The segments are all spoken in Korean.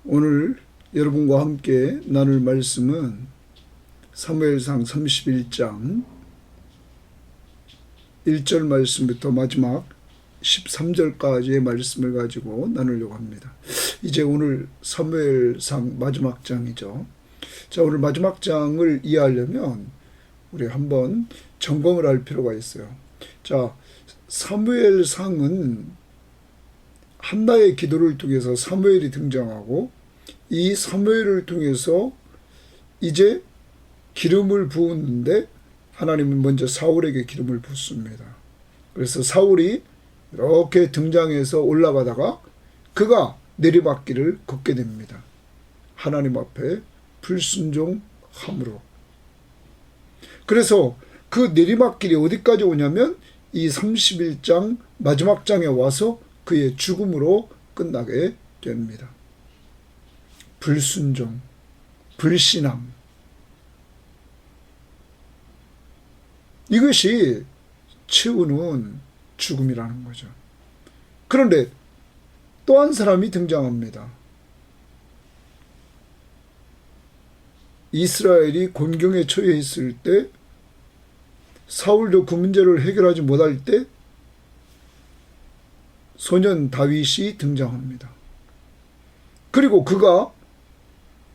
오늘 여러분과 함께 나눌 말씀은 사무엘상 31장 1절 말씀부터 마지막 13절까지의 말씀을 가지고 나누려고 합니다. 이제 오늘 사무엘상 마지막 장이죠. 자, 오늘 마지막 장을 이해하려면 우리 한번 점검을 할 필요가 있어요. 자, 사무엘상은 한나의 기도를 통해서 사무엘이 등장하고, 이 사무엘을 통해서 이제 기름을 부었는데 하나님은 먼저 사울에게 기름을 붓습니다. 그래서 사울이 이렇게 등장해서 올라가다가 그가 내리막길을 걷게 됩니다. 하나님 앞에 불순종함으로. 그래서 그 내리막길이 어디까지 오냐면 이 31장 마지막 장에 와서 그의 죽음으로 끝나게 됩니다. 불순종, 불신앙, 이것이 채우는 죽음이라는 거죠. 그런데 또 한 사람이 등장합니다. 이스라엘이 곤경에 처해 있을 때, 사울도 그 문제를 해결하지 못할 때 소년 다윗이 등장합니다. 그리고 그가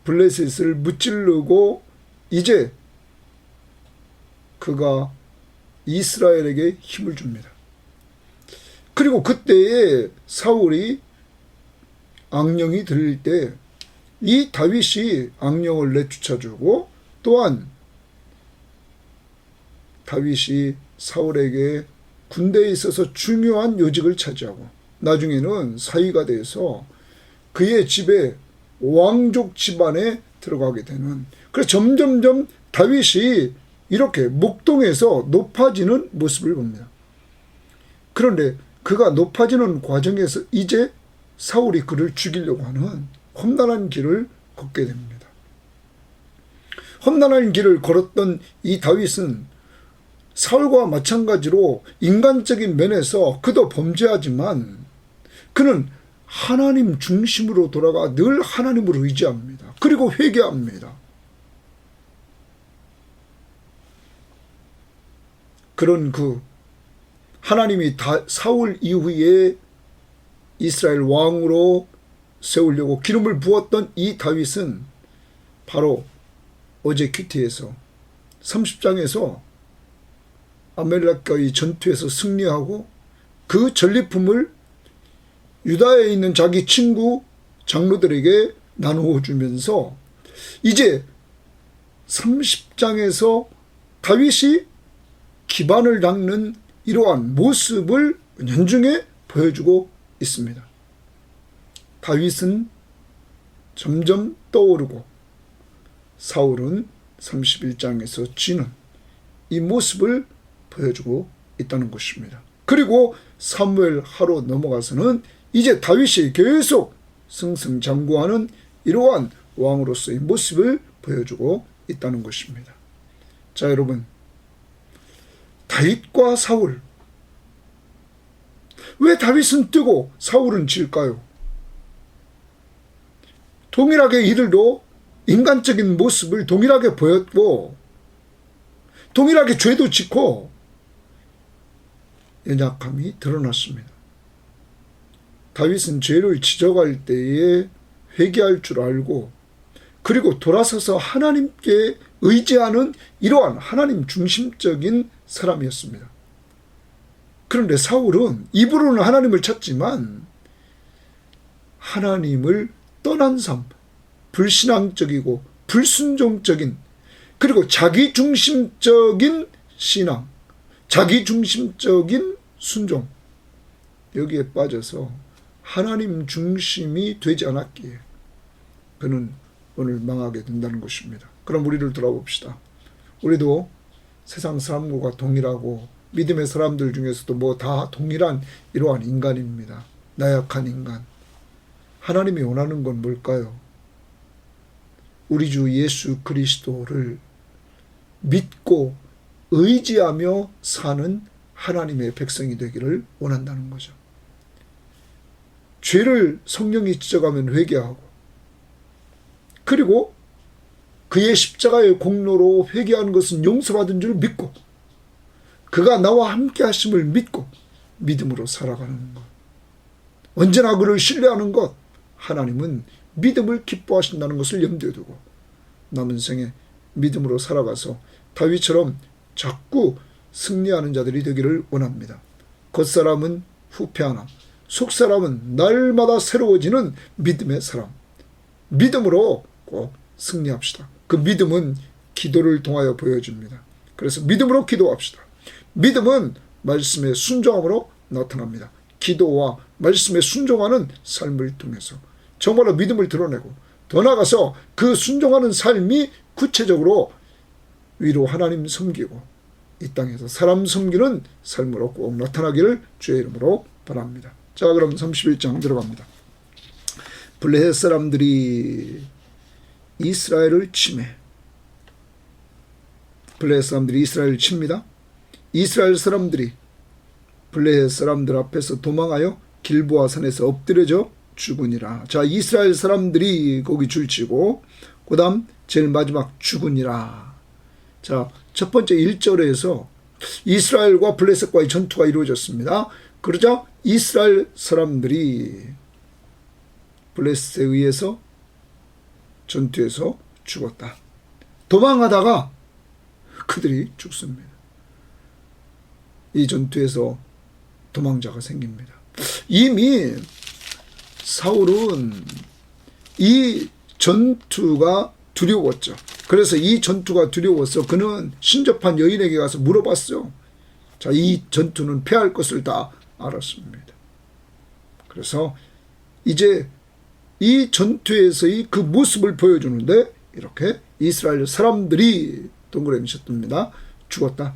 블레셋을 무찌르고 이제 그가 이스라엘에게 힘을 줍니다. 그리고 그때에 사울이 악령이 들릴 때 이 다윗이 악령을 내쫓아주고, 또한 다윗이 사울에게 군대에 있어서 중요한 요직을 차지하고 나중에는 사위가 돼서 그의 집에 왕족 집안에 들어가게 되는, 그래서 점점점 다윗이 이렇게 목동에서 높아지는 모습을 봅니다. 그런데 그가 높아지는 과정에서 이제 사울이 그를 죽이려고 하는 험난한 길을 걷게 됩니다. 험난한 길을 걸었던 이 다윗은 사울과 마찬가지로 인간적인 면에서 그도 범죄하지만 그는 하나님 중심으로 돌아가 늘 하나님을 의지합니다. 그리고 회개합니다. 그런 그 하나님이 사울 이후에 이스라엘 왕으로 세우려고 기름을 부었던 이 다윗은 바로 어제 큐티에서 30장에서 아멜렉과의 전투에서 승리하고 그 전리품을 유다에 있는 자기 친구 장로들에게 나누어 주면서 이제 30장에서 다윗이 기반을 닦는 이러한 모습을 연중에 보여주고 있습니다. 다윗은 점점 떠오르고 사울은 31장에서 지는 이 모습을 보여주고 있다는 것입니다. 그리고 사무엘 하로 넘어가서는 이제 다윗이 계속 승승장구하는 이러한 왕으로서의 모습을 보여주고 있다는 것입니다. 자, 여러분, 다윗과 사울, 왜 다윗은 뜨고 사울은 질까요? 동일하게 이들도 인간적인 모습을 동일하게 보였고 동일하게 죄도 짓고 연약함이 드러났습니다. 다윗은 죄를 지적할 때에 회개할 줄 알고 그리고 돌아서서 하나님께 의지하는 이러한 하나님 중심적인 사람이었습니다. 그런데 사울은 입으로는 하나님을 찾지만 하나님을 떠난 삶, 불신앙적이고 불순종적인, 그리고 자기중심적인 신앙, 자기중심적인 순종, 여기에 빠져서 하나님 중심이 되지 않았기에 그는 오늘 망하게 된다는 것입니다. 그럼 우리를 돌아봅시다. 우리도 세상 사람과 동일하고 믿음의 사람들 중에서도 뭐 다 동일한 이러한 인간입니다. 나약한 인간. 하나님이 원하는 건 뭘까요? 우리 주 예수 그리스도를 믿고 의지하며 사는 하나님의 백성이 되기를 원한다는 거죠. 죄를 성령이 지적하면 회개하고 그리고 그의 십자가의 공로로 회개하는 것은 용서받은 줄 믿고 그가 나와 함께 하심을 믿고 믿음으로 살아가는 것. 언제나 그를 신뢰하는 것. 하나님은 믿음을 기뻐하신다는 것을 염두에 두고 남은 생에 믿음으로 살아가서 다윗처럼 자꾸 승리하는 자들이 되기를 원합니다. 겉사람은 후패하나 속사람은 날마다 새로워지는 믿음의 사람. 믿음으로 꼭 승리합시다. 그 믿음은 기도를 통하여 보여줍니다. 그래서 믿음으로 기도합시다. 믿음은 말씀의 순종함으로 나타납니다. 기도와 말씀에 순종하는 삶을 통해서 정말로 믿음을 드러내고 더 나아가서 그 순종하는 삶이 구체적으로 위로 하나님 섬기고 이 땅에서 사람 섬기는 삶으로 꼭 나타나기를 주의 이름으로 바랍니다. 자, 그럼 31장 들어갑니다. 블레셋 사람들이 이스라엘을 치매. 블레셋 사람들이 이스라엘을 칩니다. 이스라엘 사람들이 블레셋 사람들 앞에서 도망하여 길보아 산에서 엎드려져 죽으니라. 자, 이스라엘 사람들이 거기 줄치고 그 다음 제일 마지막 죽으니라. 자, 첫 번째 1절에서 이스라엘과 블레셋과의 전투가 이루어졌습니다. 그러자 이스라엘 사람들이 블레셋에 의해서 전투에서 죽었다. 도망하다가 그들이 죽습니다. 이 전투에서 도망자가 생깁니다. 이미 사울은 이 전투가 두려웠죠. 그래서 이 전투가 두려워서 그는 신접한 여인에게 가서 물어봤어요. 자, 이 전투는 패할 것을 다 알았습니다. 그래서 이제 이 전투에서의 그 모습을 보여주는데 이렇게 이스라엘 사람들이 동그라미 쳤습니다. 죽었다.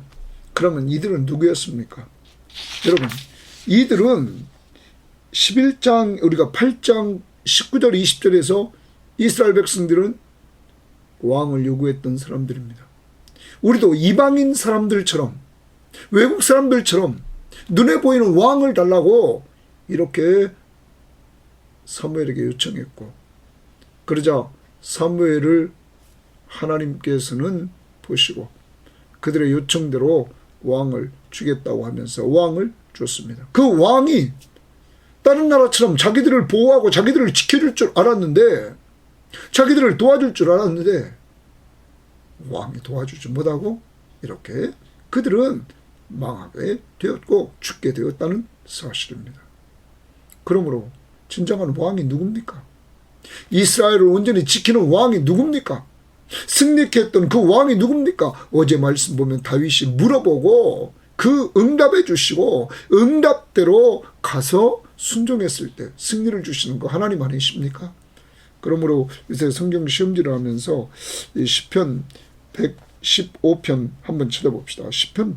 그러면 이들은 누구였습니까? 여러분, 이들은 11장 우리가 8장 19절 20절에서 이스라엘 백성들은 왕을 요구했던 사람들입니다. 우리도 이방인 사람들처럼 외국 사람들처럼 눈에 보이는 왕을 달라고 이렇게 사무엘에게 요청했고 그러자 사무엘을 하나님께서는 보시고 그들의 요청대로 왕을 주겠다고 하면서 왕을 줬습니다. 그 왕이 다른 나라처럼 자기들을 보호하고 자기들을 지켜줄 줄 알았는데 자기들을 도와줄 줄 알았는데 왕이 도와주지 못하고 이렇게 그들은 망하게 되었고 죽게 되었다는 사실입니다. 그러므로 진정한 왕이 누굽니까? 이스라엘을 온전히 지키는 왕이 누굽니까? 승리케 했던 그 왕이 누굽니까? 어제 말씀 보면 다윗이 물어보고 그 응답해 주시고 응답대로 가서 순종했을 때 승리를 주시는 거 하나님 아니십니까? 그러므로 요새 성경 시험지를 하면서 이 시편 115편 한번 찾아봅시다. 시편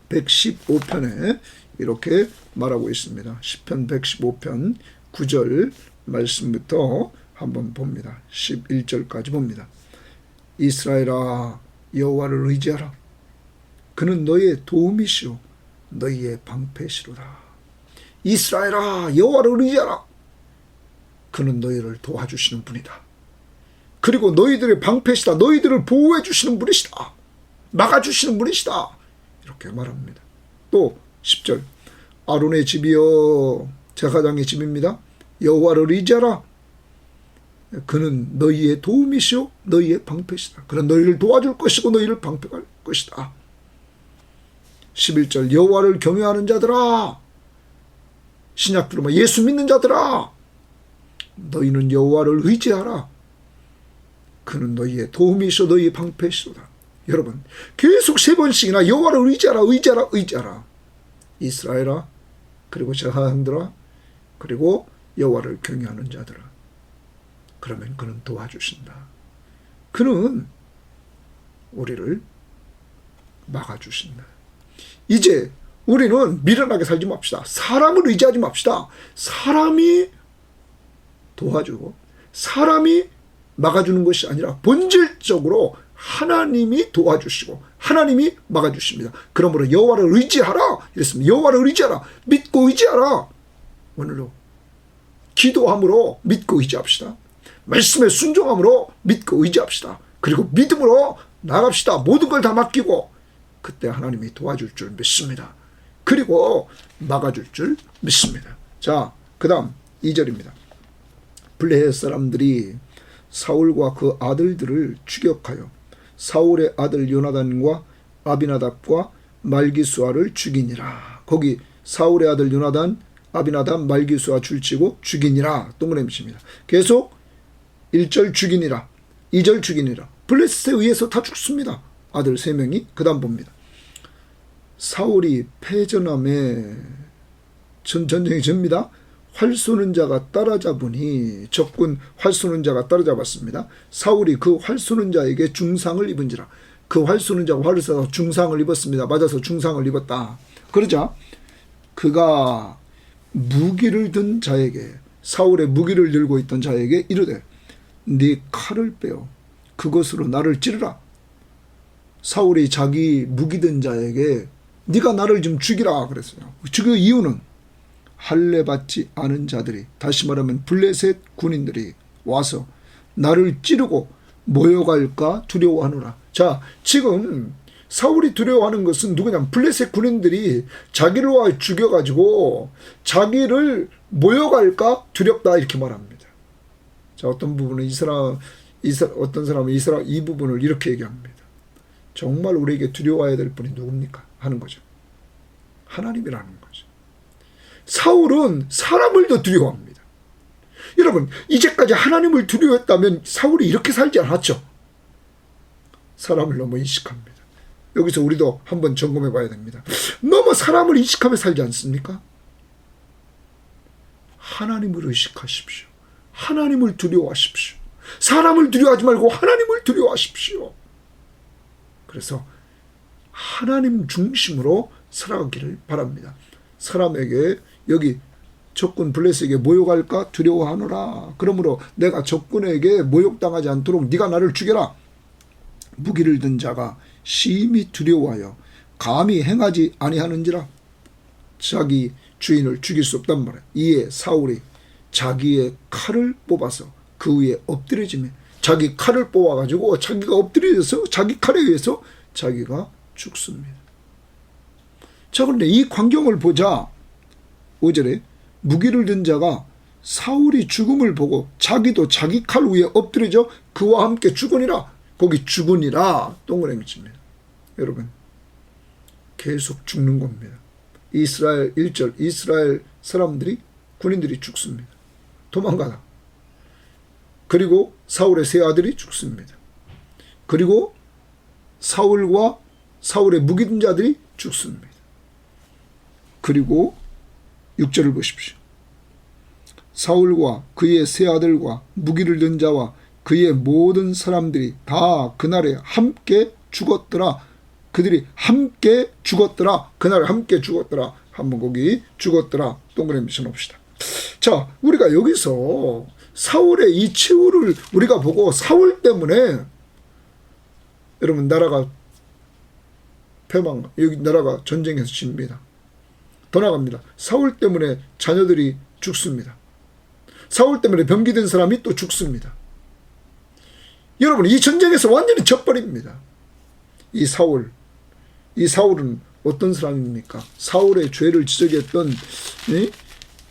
115편에 이렇게 말하고 있습니다. 시편 115편 9절 말씀부터 한번 봅니다. 11절까지 봅니다. 이스라엘아 여호와를 의지하라. 그는 너의 도움이시오 너희의 방패시로다. 이스라엘아 여호와를 의지하라. 그는 너희를 도와주시는 분이다. 그리고 너희들의 방패시다. 너희들을 보호해 주시는 분이시다. 막아주시는 분이시다. 이렇게 말합니다. 또 10절 아론의 집이여 제사장의 집입니다. 여호와를 의지하라. 그는 너희의 도움이시오 너희의 방패시다. 그는 너희를 도와줄 것이고 너희를 방패할 것이다. 11절 여호와를 경외하는 자들아 신약 들으면 예수 믿는 자들아 너희는 여호와를 의지하라. 그는 너희의 도움이시오 너희의 방패시로다. 여러분 계속 3번씩이나 여호와를 의지하라 의지하라 의지하라. 이스라엘아 그리고 제사장들아 그리고 여호와를 경외하는 자들아. 그러면 그는 도와주신다. 그는 우리를 막아주신다. 이제 우리는 미련하게 살지 맙시다. 사람을 의지하지 맙시다. 사람이 도와주고 사람이 막아주는 것이 아니라 본질적으로 하나님이 도와주시고 하나님이 막아주십니다. 그러므로 여호와를 의지하라. 이랬습니다. 여호와를 의지하라. 믿고 의지하라. 오늘도 기도함으로 믿고 의지합시다. 말씀에 순종함으로 믿고 의지합시다. 그리고 믿음으로 나갑시다. 모든 걸 다 맡기고 그때 하나님이 도와줄 줄 믿습니다. 그리고 막아줄 줄 믿습니다. 자, 그 다음 2절입니다. 블레셋 사람들이 사울과 그 아들들을 추격하여 사울의 아들 요나단과 아비나답과 말기수아를 죽이니라. 거기 사울의 아들 요나단, 아비나답, 말기수아 줄치고 죽이니라. 동그라미 칩니다. 계속 1절 죽이니라, 2절 죽이니라. 블레셋에 의해서 다 죽습니다. 아들 3명이. 그 다음 봅니다. 사울이 패전함에 전쟁이 접니다. 활 쏘는 자가 따라잡으니 적군 활 쏘는 자가 따라잡았습니다. 사울이 그 활 쏘는 자에게 중상을 입은지라. 그 활 쏘는 자가 활을 쏴서 중상을 입었습니다. 맞아서 중상을 입었다. 그러자 그가 무기를 든 자에게, 사울의 무기를 들고 있던 자에게 이르되 네 칼을 빼어 그것으로 나를 찌르라. 사울이 자기 무기 든 자에게 네가 나를 좀 죽이라 그랬어요. 그 이유는 할례 받지 않은 자들이, 다시 말하면 블레셋 군인들이 와서 나를 찌르고 모여갈까 두려워하노라. 자, 지금 사울이 두려워하는 것은 누구냐면 블레셋 군인들이 자기를 와 죽여가지고 자기를 모여갈까 두렵다 이렇게 말합니다. 자, 어떤 부분은 어떤 사람은 이 부분을 이렇게 얘기합니다. 정말 우리에게 두려워해야 될 분이 누굽니까? 하는 거죠. 하나님이라는 거죠. 사울은 사람을 더 두려워합니다. 여러분, 이제까지 하나님을 두려워했다면 사울이 이렇게 살지 않았죠. 사람을 너무 인식합니다. 여기서 우리도 한번 점검해 봐야 됩니다. 너무 사람을 인식하며 살지 않습니까? 하나님을 의식하십시오. 하나님을 두려워하십시오. 사람을 두려워하지 말고 하나님을 두려워하십시오. 그래서 하나님 중심으로 살아가기를 바랍니다. 사람에게 여기 적군 블레셋에게 모욕할까 두려워하노라. 그러므로 내가 적군에게 모욕당하지 않도록 네가 나를 죽여라. 무기를 든 자가 심히 두려워하여 감히 행하지 아니하는지라. 자기 주인을 죽일 수 없단 말이에요. 이에 사울이 자기의 칼을 뽑아서 그 위에 엎드려지며 자기 칼을 뽑아가지고 자기가 엎드려져서 자기 칼에 의해서 자기가 죽습니다. 자, 그런데 이 광경을 보자 5절에 무기를 든 자가 사울이 죽음을 보고 자기도 자기 칼 위에 엎드려져 그와 함께 죽으니라. 거기 죽으니라 동그라미 칩니다. 여러분, 계속 죽는 겁니다. 이스라엘 1절 이스라엘 사람들이 군인들이 죽습니다. 도망가다. 그리고 사울의 세 아들이 죽습니다. 그리고 사울과 사울의 무기 든 자들이 죽습니다. 그리고 6절을 보십시오. 사울과 그의 세 아들과 무기를 든 자와 그의 모든 사람들이 다 그날에 함께 죽었더라. 그들이 함께 죽었더라. 그날에 함께 죽었더라. 한번 거기 죽었더라. 동그라미 쳐놓읍시다. 자, 우리가 여기서 사울의 이 최후를 우리가 보고 사울 때문에 여러분 나라가 여기 나라가 전쟁에서 집니다. 더 나갑니다. 사울 때문에 자녀들이 죽습니다. 사울 때문에 병기된 사람이 또 죽습니다. 여러분, 이 전쟁에서 완전히 져버립니다. 이 사울은 어떤 사람입니까? 사울의 죄를 지적했던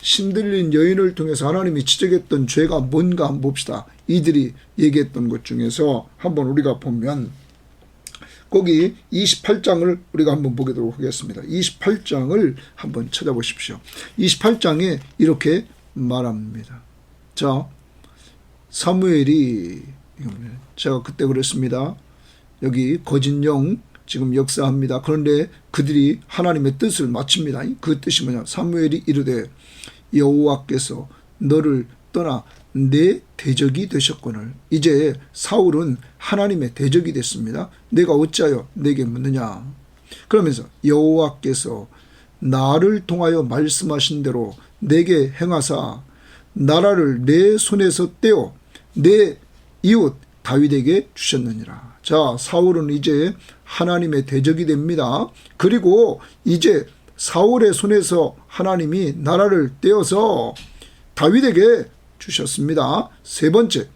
신들린 여인을 통해서 하나님이 지적했던 죄가 뭔가 한번 봅시다. 이들이 얘기했던 것 중에서 한번 우리가 보면 거기 28장을 우리가 한번 보도록 하겠습니다. 28장을 한번 찾아보십시오. 28장에 이렇게 말합니다. 자, 사무엘이 제가 그때 그랬습니다. 여기 거짓 영 지금 역사합니다. 그런데 그들이 하나님의 뜻을 마칩니다. 그 뜻이 뭐냐? 사무엘이 이르되 여호와께서 너를 떠나 내 대적이 되셨거늘. 이제 사울은 하나님의 대적이 됐습니다. 내가 어찌하여 내게 묻느냐. 그러면서 여호와께서 나를 통하여 말씀하신 대로 내게 행하사 나라를 내 손에서 떼어 내 이웃 다윗에게 주셨느니라. 자, 사울은 이제 하나님의 대적이 됩니다. 그리고 이제 사울의 손에서 하나님이 나라를 떼어서 다윗에게 주셨습니다. 세 번째,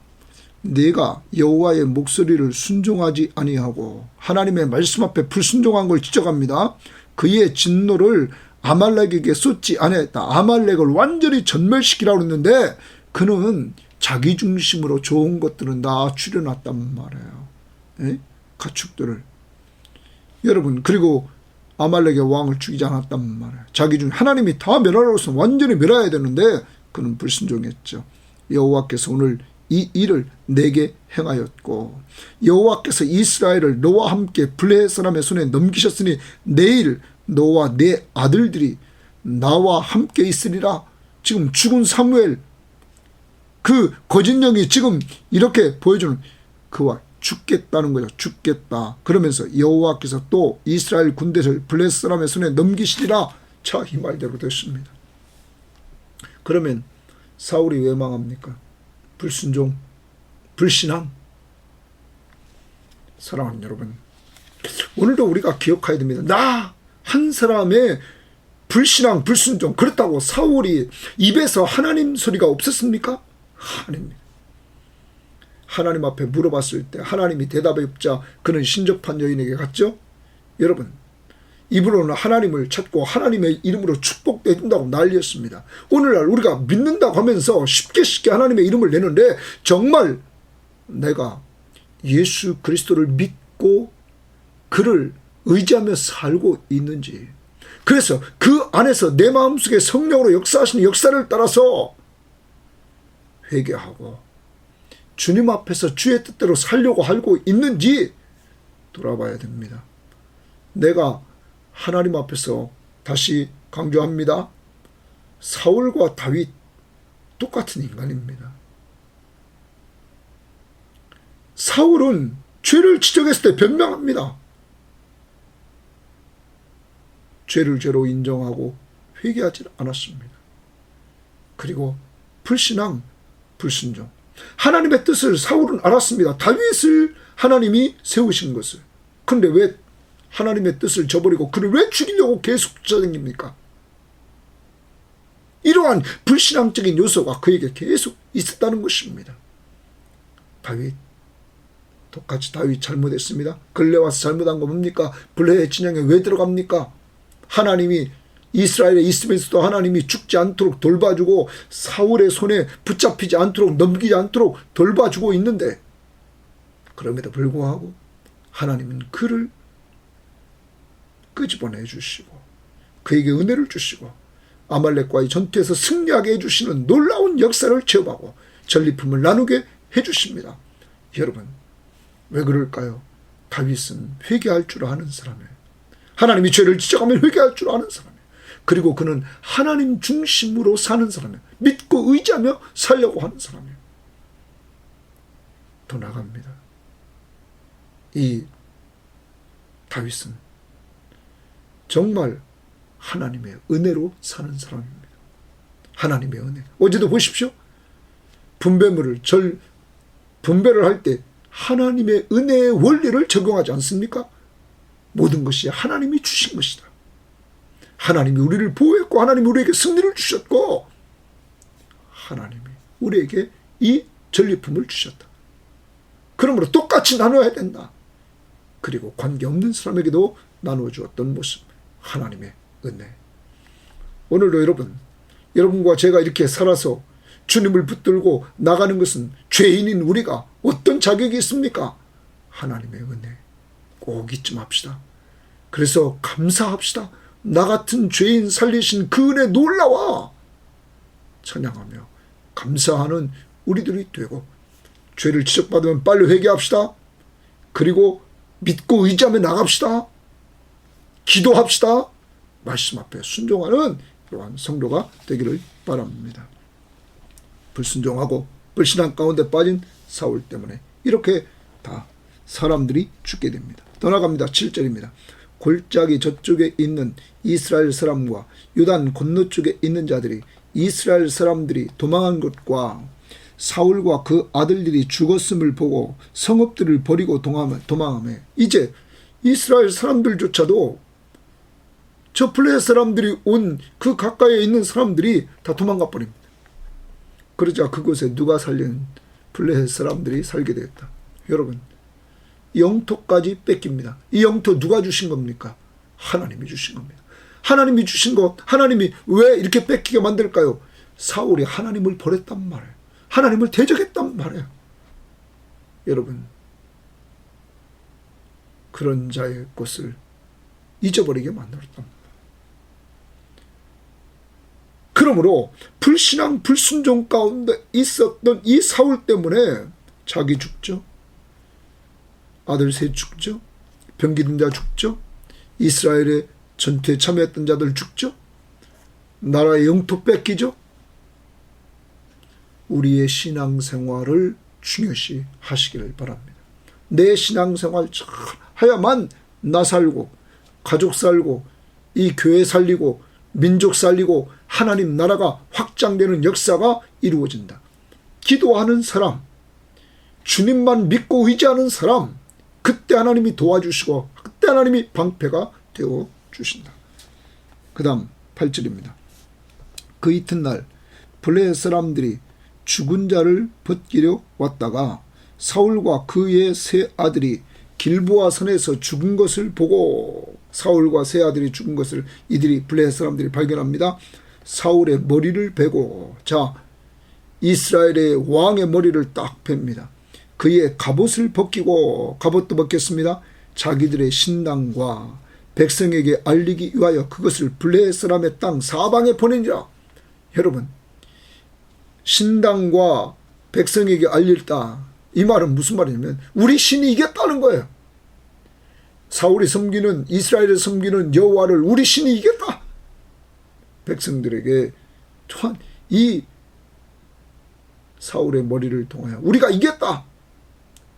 네가 여호와의 목소리를 순종하지 아니하고 하나님의 말씀 앞에 불순종한 걸 지적합니다. 그의 진노를 아말렉에게 쏟지 아니했다. 아말렉을 완전히 전멸시키라고 했는데 그는 자기 중심으로 좋은 것들은 다 줄여놨단 말이에요. 예? 가축들을. 여러분, 그리고 아말렉의 왕을 죽이지 않았단 말이에요. 자기 중 하나님이 다 멸하라고 해서 완전히 멸해야 되는데 그는 불순종했죠. 여호와께서 오늘 이 일을 내게 행하였고 여호와께서 이스라엘을 너와 함께 블레셋 사람의 손에 넘기셨으니 내일 너와 내 아들들이 나와 함께 있으리라. 지금 죽은 사무엘 그 거짓 영이 지금 이렇게 보여주는 그와 죽겠다는 거죠. 죽겠다. 그러면서 여호와께서 또 이스라엘 군대를 블레셋 사람의 손에 넘기시리라. 자, 이 말대로 됐습니다. 그러면 사울이 왜 망합니까? 불순종, 불신앙. 사랑하는 여러분, 오늘도 우리가 기억해야 됩니다. 나 한 사람의 불신앙, 불순종, 그렇다고 사울이 입에서 하나님 소리가 없었습니까? 아닙니다. 하나님 앞에 물어봤을 때 하나님이 대답이 없자 그는 신접한 여인에게 갔죠. 여러분, 입으로는 하나님을 찾고 하나님의 이름으로 축복도 해준다고 난리였습니다. 오늘날 우리가 믿는다고 하면서 쉽게 하나님의 이름을 내는데 정말 내가 예수 그리스도를 믿고 그를 의지하며 살고 있는지, 그래서 그 안에서 내 마음속에 성령으로 역사하시는 역사를 따라서 회개하고 주님 앞에서 주의 뜻대로 살려고 하고 있는지 돌아봐야 됩니다. 내가 하나님 앞에서 다시 강조합니다. 사울과 다윗 똑같은 인간입니다. 사울은 죄를 지적했을 때 변명합니다. 죄를 죄로 인정하고 회개하지 않았습니다. 그리고 불신앙, 불순종. 하나님의 뜻을 사울은 알았습니다. 다윗을 하나님이 세우신 것을. 그런데 왜 하나님의 뜻을 저버리고 그를 왜 죽이려고 계속 쫓아다닙니까? 이러한 불신앙적인 요소가 그에게 계속 있었다는 것입니다. 다윗, 똑같이 다윗 잘못했습니다. 근래 와서 잘못한 거 뭡니까? 블레셋 진영에 왜 들어갑니까? 하나님이 이스라엘에 있으면서도 하나님이 죽지 않도록 돌봐주고 사울의 손에 붙잡히지 않도록 넘기지 않도록 돌봐주고 있는데 그럼에도 불구하고 하나님은 그를 끄집어내 주시고 그에게 은혜를 주시고 아말렉과의 전투에서 승리하게 해주시는 놀라운 역사를 체험하고 전리품을 나누게 해주십니다. 여러분, 왜 그럴까요? 다윗은 회개할 줄 아는 사람이에요. 하나님이 죄를 지적하면 회개할 줄 아는 사람이에요. 그리고 그는 하나님 중심으로 사는 사람이에요. 믿고 의지하며 살려고 하는 사람이에요. 더 나갑니다. 이 다윗은 정말 하나님의 은혜로 사는 사람입니다. 하나님의 은혜. 어제도 보십시오. 분배물을 분배를 할 때 하나님의 은혜의 원리를 적용하지 않습니까? 모든 것이 하나님이 주신 것이다. 하나님이 우리를 보호했고 하나님이 우리에게 승리를 주셨고 하나님이 우리에게 이 전리품을 주셨다. 그러므로 똑같이 나눠야 된다. 그리고 관계없는 사람에게도 나누어 주었던 모습, 하나님의 은혜. 오늘도 여러분과 제가 이렇게 살아서 주님을 붙들고 나가는 것은 죄인인 우리가 어떤 자격이 있습니까? 하나님의 은혜 꼭 잊지 맙시다. 그래서 감사합시다. 나 같은 죄인 살리신 그 은혜 놀라워 찬양하며 감사하는 우리들이 되고, 죄를 지적받으면 빨리 회개합시다. 그리고 믿고 의지하며 나갑시다. 기도합시다. 말씀 앞에 순종하는 이러한 성도가 되기를 바랍니다. 불순종하고 불신앙 가운데 빠진 사울 때문에 이렇게 다 사람들이 죽게 됩니다. 더 나갑니다. 7절입니다. 골짜기 저쪽에 있는 이스라엘 사람과 요단 건너쪽에 있는 자들이 이스라엘 사람들이 도망한 것과 사울과 그 아들들이 죽었음을 보고 성읍들을 버리고 도망하며, 이제 이스라엘 사람들조차도 저 블레셋 사람들이 온 그 가까이에 있는 사람들이 다 도망가 버립니다. 그러자 그곳에 누가 살린 블레셋 사람들이 살게 되었다. 여러분, 영토까지 뺏깁니다. 이 영토 누가 주신 겁니까? 하나님이 주신 겁니다. 하나님이 주신 것, 하나님이 왜 이렇게 뺏기게 만들까요? 사울이 하나님을 버렸단 말이에요. 하나님을 대적했단 말이에요. 여러분, 그런 자의 것을 잊어버리게 만들었단 말이에요. 그러므로 불신앙, 불순종 가운데 있었던 이 사울 때문에 자기 죽죠. 아들 셋 죽죠. 병기든 자 죽죠. 이스라엘의 전투에 참여했던 자들 죽죠. 나라의 영토 뺏기죠. 우리의 신앙생활을 중요시 하시기를 바랍니다. 내 신앙생활 잘 해야만 나 살고 가족 살고 이 교회 살리고 민족 살리고 하나님 나라가 확장되는 역사가 이루어진다. 기도하는 사람, 주님만 믿고 의지하는 사람, 그때 하나님이 도와주시고 그때 하나님이 방패가 되어 주신다. 그 다음 8절입니다. 그 이튿날 블레셋 사람들이 죽은 자를 벗기려 왔다가 사울과 그의 세 아들이 길보아 선에서 죽은 것을 보고, 사울과 세 아들이 죽은 것을 이들이 블레셋 사람들이 발견합니다. 사울의 머리를 베고, 자, 이스라엘의 왕의 머리를 딱 팹니다. 그의 갑옷을 벗기고, 갑옷도 벗겼습니다. 자기들의 신당과 백성에게 알리기 위하여 그것을 블레셋 사람의 땅 사방에 보내니라. 여러분, 신당과 백성에게 알릴다. 이 말은 무슨 말이냐면 우리 신이 이겼다는 거예요. 사울이 섬기는, 이스라엘을 섬기는 여호와를 우리 신이 이겼다. 백성들에게 또한 이 사울의 머리를 통하여 우리가 이겼다.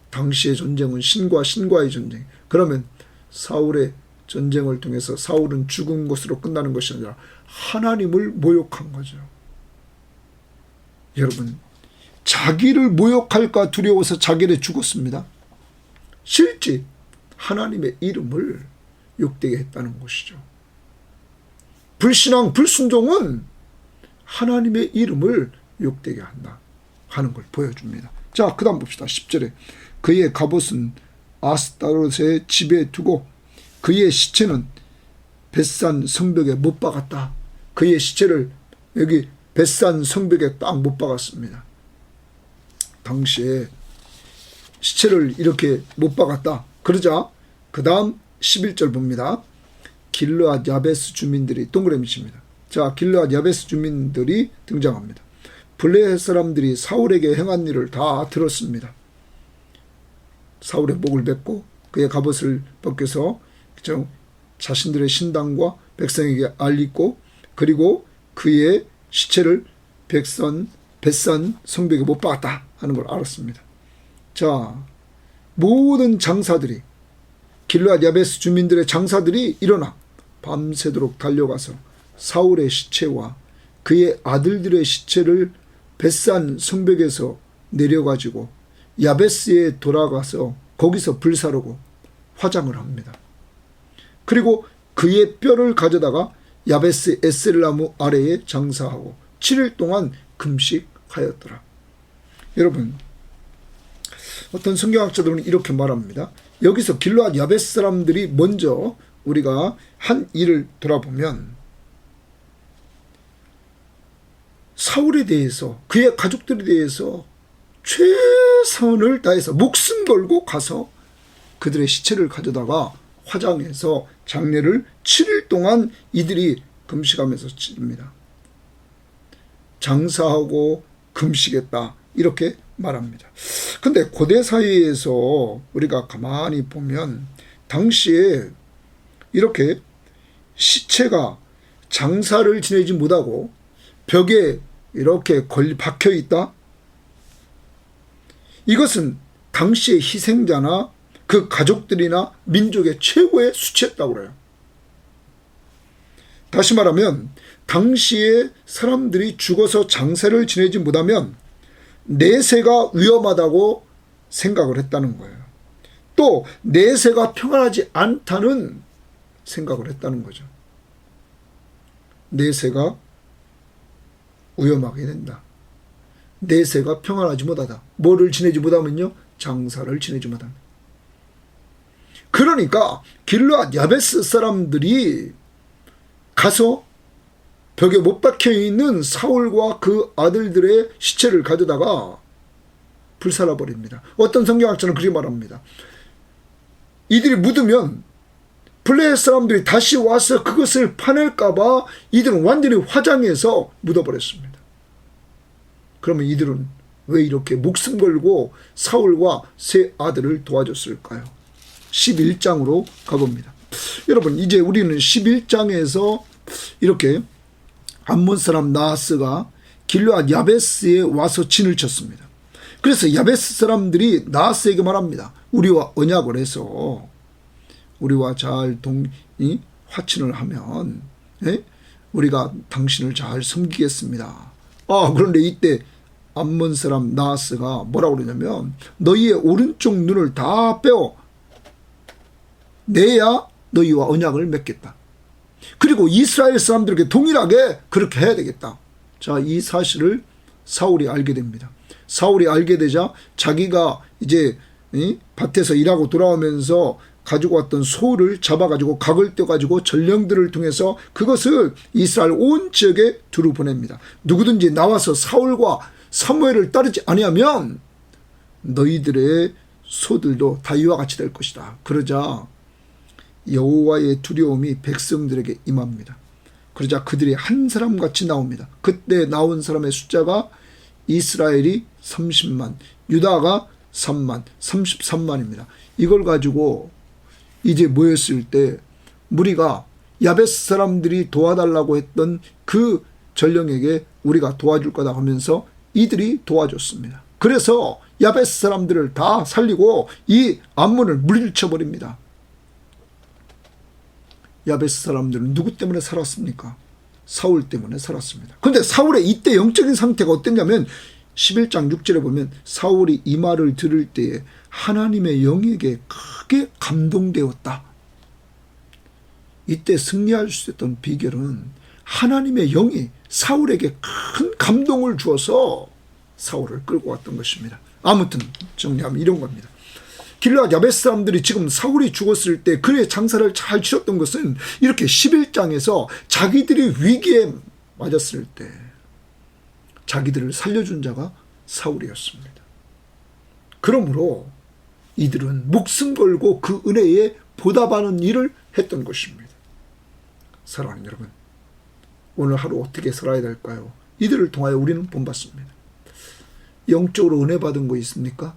당시의 전쟁은 신과 신과의 전쟁. 그러면 사울의 전쟁을 통해서 사울은 죽은 것으로 끝나는 것이 아니라 하나님을 모욕한 거죠. 여러분, 자기를 모욕할까 두려워서 자기를 죽었습니다. 실제 하나님의 이름을 욕되게 했다는 것이죠. 불신앙, 불순종은 하나님의 이름을 욕되게 한다 하는 걸 보여줍니다. 자, 그 다음 봅시다. 10절에 그의 갑옷은 아스타롯의 집에 두고 그의 시체는 벳산 성벽에 못 박았다. 그의 시체를 여기 벳산 성벽에 딱 못 박았습니다. 당시에 시체를 이렇게 못 박았다. 그러자 그 다음 11절 봅니다. 길르앗 야베스 주민들이 동그라미 칩니다. 자, 길르앗 야베스 주민들이 등장합니다. 블레셋 사람들이 사울에게 행한 일을 다 들었습니다. 사울의 목을 뱉고 그의 갑옷을 벗겨서 자신들의 신당과 백성에게 알리고, 그리고 그의 시체를 벳산 성벽에 못 박았다 하는 걸 알았습니다. 자, 모든 장사들이, 길르앗 야베스 주민들의 장사들이 일어나 밤새도록 달려가서 사울의 시체와 그의 아들들의 시체를 벳산 성벽에서 내려가지고 야베스에 돌아가서 거기서 불사르고 화장을 합니다. 그리고 그의 뼈를 가져다가 야베스 에셀나무 아래에 장사하고 7일 동안 금식하였더라. 여러분, 어떤 성경학자들은 이렇게 말합니다. 여기서 길르앗 야베스 사람들이 먼저 우리가 한 일을 돌아보면 사울에 대해서, 그의 가족들에 대해서 최선을 다해서 목숨 걸고 가서 그들의 시체를 가져다가 화장해서 장례를 7일 동안 이들이 금식하면서 치릅니다. 장사하고 금식했다 이렇게 말합니다. 근데 고대 사회에서 우리가 가만히 보면 당시에 이렇게 시체가 장사를 지내지 못하고 벽에 이렇게 박혀 있다. 이것은 당시의 희생자나 그 가족들이나 민족의 최고의 수치였다고 그래요. 다시 말하면 당시에 사람들이 죽어서 장사를 지내지 못하면 내세가 위험하다고 생각을 했다는 거예요. 또 내세가 평안하지 않다는 생각을 했다는 거죠. 내세가 위험하게 된다. 내세가 평안하지 못하다. 뭐를 지내지 못하면요? 장사를 지내지 못합니다. 그러니까 길르앗 야베스 사람들이 가서 벽에 못 박혀있는 사울과 그 아들들의 시체를 가져다가 불살라버립니다. 어떤 성경학자는 그렇게 말합니다. 이들이 묻으면 블레셋 사람들이 다시 와서 그것을 파낼까봐 이들은 완전히 화장해서 묻어버렸습니다. 그러면 이들은 왜 이렇게 목숨 걸고 사울과 세 아들을 도와줬을까요? 11장으로 가봅니다. 여러분, 이제 우리는 11장에서 이렇게 암몬 사람 나하스가 길르앗 야베스에 와서 진을 쳤습니다. 그래서 야베스 사람들이 나하스에게 말합니다. 우리와 언약을 해서 우리와 잘 화친을 하면 우리가 당신을 잘 섬기겠습니다. 그런데 이때 암몬 사람 나하스가 뭐라고 그러냐면 너희의 오른쪽 눈을 다 빼어 내야 너희와 언약을 맺겠다. 그리고 이스라엘 사람들에게 동일하게 그렇게 해야 되겠다. 자, 이 사실을 사울이 알게 됩니다. 사울이 알게 되자 자기가 이제 밭에서 일하고 돌아오면서 가지고 왔던 소를 잡아가지고 각을 떼가지고 전령들을 통해서 그것을 이스라엘 온 지역에 두루 보냅니다. 누구든지 나와서 사울과 사무엘을 따르지 아니하면 너희들의 소들도 다 이와 같이 될 것이다. 그러자 여호와의 두려움이 백성들에게 임합니다. 그러자 그들이 한 사람같이 나옵니다. 그때 나온 사람의 숫자가 이스라엘이 30만, 유다가 3만, 33만입니다. 이걸 가지고 이제 모였을 때 무리가 야베스 사람들이 도와달라고 했던 그 전령에게 우리가 도와줄 거다 하면서 이들이 도와줬습니다. 그래서 야베스 사람들을 다 살리고 이 암몬을 물리쳐버립니다. 야베스 사람들은 누구 때문에 살았습니까? 사울 때문에 살았습니다. 그런데 사울의 이때 영적인 상태가 어땠냐면 11장 6절에 보면 사울이 이 말을 들을 때에 하나님의 영에게 크게 감동되었다. 이때 승리할 수 있었던 비결은 하나님의 영이 사울에게 큰 감동을 주어서 사울을 끌고 왔던 것입니다. 아무튼 정리하면 이런 겁니다. 길르앗 야베스 사람들이 지금 사울이 죽었을 때 그의 장사를 잘 치렀던 것은 이렇게 11장에서 자기들이 위기에 맞았을 때 자기들을 살려준 자가 사울이었습니다. 그러므로 이들은 목숨 걸고 그 은혜에 보답하는 일을 했던 것입니다. 사랑하는 여러분, 오늘 하루 어떻게 살아야 될까요? 이들을 통하여 우리는 본받습니다. 영적으로 은혜 받은 거 있습니까?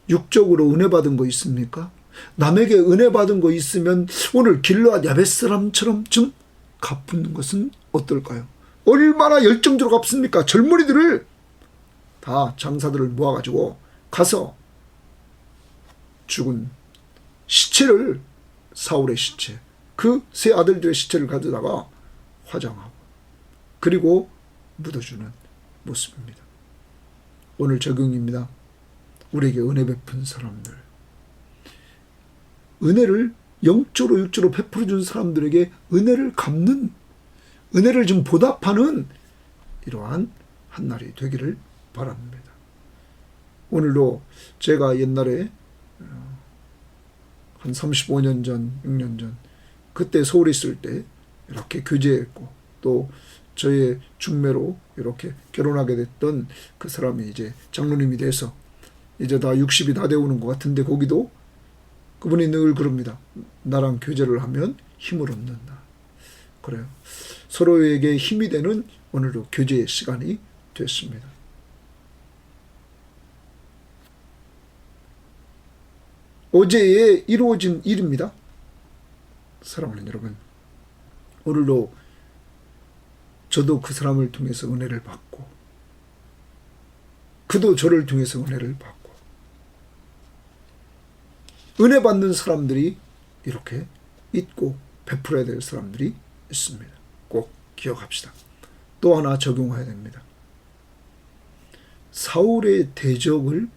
육적으로 은혜 받은 거 있습니까? 남에게 은혜 받은 거 있으면 오늘 길르앗 야베스 사람처럼 좀 갚는 것은 어떨까요? 얼마나 열정적으로 갚습니까? 젊은이들을 다 장사들을 모아가지고 가서 죽은 시체를, 사울의 시체, 그 세 아들들의 시체를 가져다가 화장하고 그리고 묻어주는 모습입니다. 오늘 적용입니다. 우리에게 은혜 베푼 사람들, 은혜를 영적으로 육적으로 베풀어 준 사람들에게 은혜를 갚는, 은혜를 좀 보답하는 이러한 한날이 되기를 바랍니다. 오늘도 제가 옛날에 한 35년 전, 6년 전 그때 서울에 있을 때 이렇게 교제했고 또 저의 중매로 이렇게 결혼하게 됐던 그 사람이 이제 장로님이 돼서 이제 다 60이 다 되어오는 것 같은데 거기도 그분이 늘 그럽니다. 나랑 교제를 하면 힘을 얻는다. 그래요. 서로에게 힘이 되는 오늘도 교제의 시간이 됐습니다. 어제에 이루어진 일입니다. 사랑하는 여러분, 오늘도 저도 그 사람을 통해서 은혜를 받고 그도 저를 통해서 은혜를 받고 은혜 받는 사람들이 이렇게 있고 베풀어야 될 사람들이 있습니다. 꼭 기억합시다. 또 하나 적용해야 됩니다. 사울의 대적을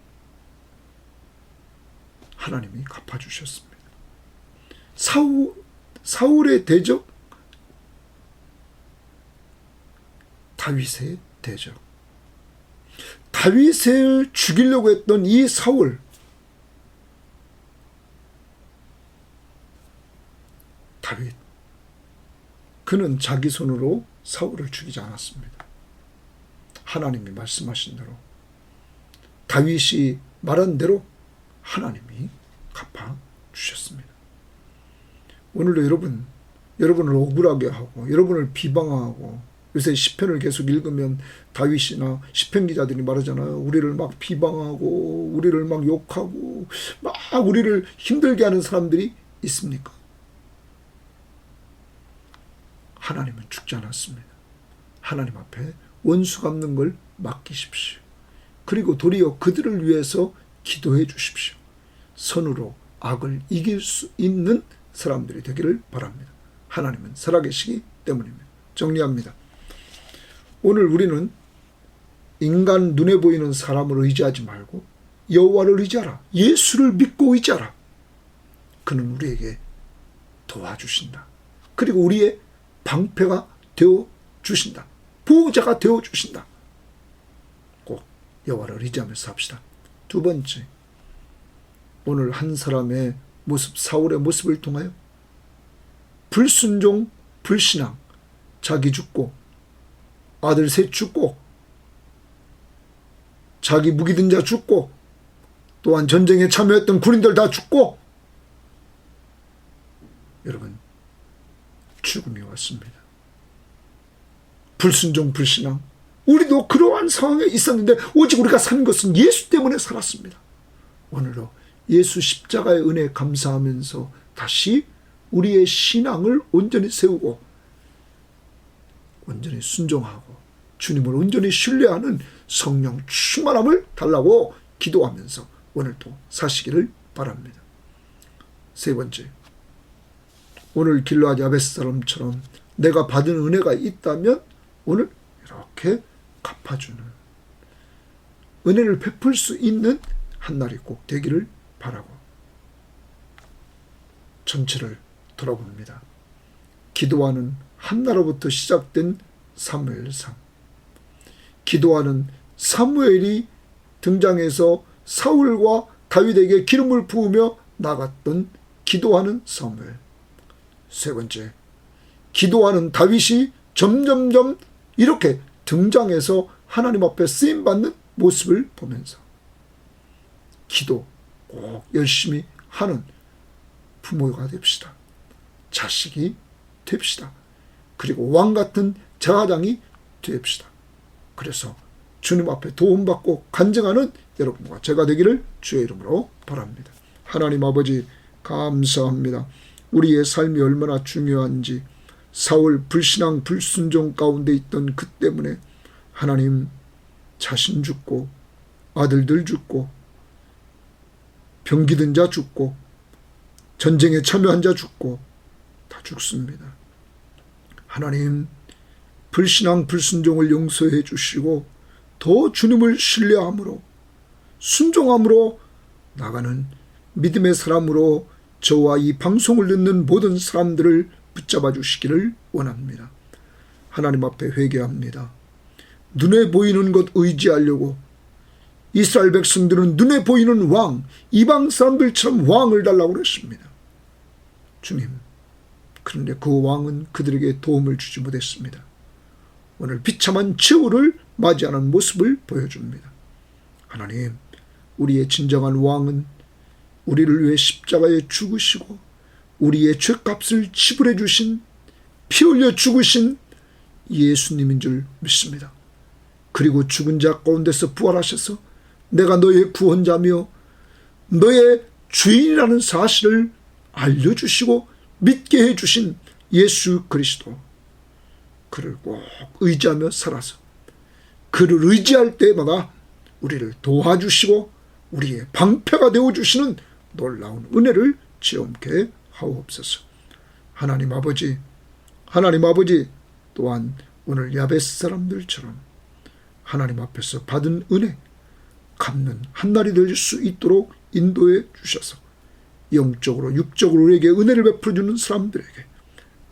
하나님이 갚아주셨습니다. 사울의 대적, 다윗의 대적. 다윗을 죽이려고 했던 이 사울, 다윗, 그는 자기 손으로 사울을 죽이지 않았습니다. 하나님이 말씀하신 대로, 다윗이 말한 대로 하나님이 갚아주셨습니다. 오늘도 여러분을 억울하게 하고 여러분을 비방하고, 요새 시편을 계속 읽으면 다윗이나 시편 기자들이 말하잖아요. 우리를 막 비방하고 우리를 막 욕하고 막 우리를 힘들게 하는 사람들이 있습니까? 하나님은 죽지 않았습니다. 하나님 앞에 원수 갚는 걸 맡기십시오. 그리고 도리어 그들을 위해서 기도해 주십시오. 선으로 악을 이길 수 있는 사람들이 되기를 바랍니다. 하나님은 살아계시기 때문입니다. 정리합니다. 오늘 우리는 인간 눈에 보이는 사람을 의지하지 말고 여호와를 의지하라. 예수를 믿고 의지하라. 그는 우리에게 도와주신다. 그리고 우리의 방패가 되어주신다. 보호자가 되어주신다. 꼭 여호와를 의지하면서 합시다. 두 번째, 오늘 한 사람의 모습, 사울의 모습을 통하여 불순종, 불신앙, 자기 죽고 아들 셋 죽고 자기 무기 든 자 죽고 또한 전쟁에 참여했던 군인들 다 죽고, 여러분, 죽음이 왔습니다. 불순종, 불신앙, 우리도 그러한 상황에 있었는데 오직 우리가 산 것은 예수 때문에 살았습니다. 오늘도 예수 십자가의 은혜에 감사하면서 다시 우리의 신앙을 온전히 세우고 온전히 순종하고 주님을 온전히 신뢰하는 성령 충만함을 달라고 기도하면서 오늘도 사시기를 바랍니다. 세 번째, 오늘 길르앗 야베스 사람처럼 내가 받은 은혜가 있다면 오늘 이렇게 갚아주는, 은혜를 베풀 수 있는 한날이 꼭 되기를 바라고 전체를 돌아봅니다. 기도하는 한나라부터 시작된 사무엘상, 기도하는 사무엘이 등장해서 사울과 다윗에게 기름을 부으며 나갔던 기도하는 사무엘. 세 번째, 기도하는 다윗이 점점점 이렇게 등장해서 하나님 앞에 쓰임받는 모습을 보면서 기도 꼭 열심히 하는 부모가 됩시다. 자식이 됩시다. 그리고 왕같은 제사장이 됩시다. 그래서 주님 앞에 도움받고 간증하는 여러분과 제가 되기를 주의 이름으로 바랍니다. 하나님 아버지, 감사합니다. 우리의 삶이 얼마나 중요한지, 사울 불신앙 불순종 가운데 있던 그 때문에 하나님 자신 죽고 아들들 죽고 병기든 자 죽고 전쟁에 참여한 자 죽고 다 죽습니다. 하나님, 불신앙 불순종을 용서해 주시고 더 주님을 신뢰함으로 순종함으로 나가는 믿음의 사람으로 저와 이 방송을 듣는 모든 사람들을 붙잡아 주시기를 원합니다. 하나님 앞에 회개합니다. 눈에 보이는 것 의지하려고 이스라엘 백성들은 눈에 보이는 왕, 이방 사람들처럼 왕을 달라고 그랬습니다. 주님, 그런데 그 왕은 그들에게 도움을 주지 못했습니다. 오늘 비참한 최후를 맞이하는 모습을 보여줍니다. 하나님, 우리의 진정한 왕은 우리를 위해 십자가에 죽으시고 우리의 죄값을 지불해 주신, 피 흘려 죽으신 예수님인 줄 믿습니다. 그리고 죽은 자 가운데서 부활하셔서 내가 너의 구원자며 너의 주인이라는 사실을 알려주시고 믿게 해주신 예수 그리스도, 그를 꼭 의지하며 살아서 그를 의지할 때마다 우리를 도와주시고 우리의 방패가 되어주시는 놀라운 은혜를 체험케 하옵소서. 하나님 아버지, 또한 오늘 야베스 사람들처럼 하나님 앞에서 받은 은혜 갚는 한날이 될 수 있도록 인도해 주셔서 영적으로 육적으로 우리에게 은혜를 베풀어주는 사람들에게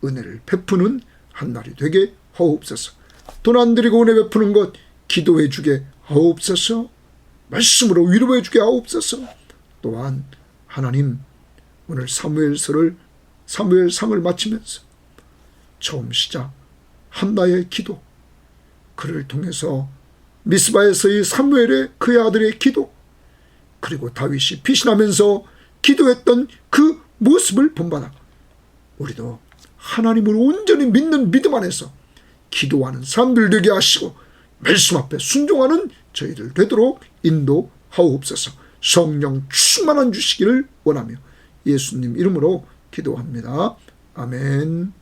은혜를 베푸는 한날이 되게 하옵소서. 돈 안 들이고 은혜 베푸는 것 기도해 주게 하옵소서. 말씀으로 위로해 주게 하옵소서. 또한 하나님, 오늘 사무엘상을 마치면서 처음 시작 한나의 기도, 그를 통해서 미스바에서의 사무엘의 그의 아들의 기도, 그리고 다윗이 피신하면서 기도했던 그 모습을 본받아 우리도 하나님을 온전히 믿는 믿음 안에서 기도하는 사람들 되게 하시고 말씀 앞에 순종하는 저희들 되도록 인도하옵소서. 성령 충만한 주시기를 원하며 예수님 이름으로 기도합니다. 아멘.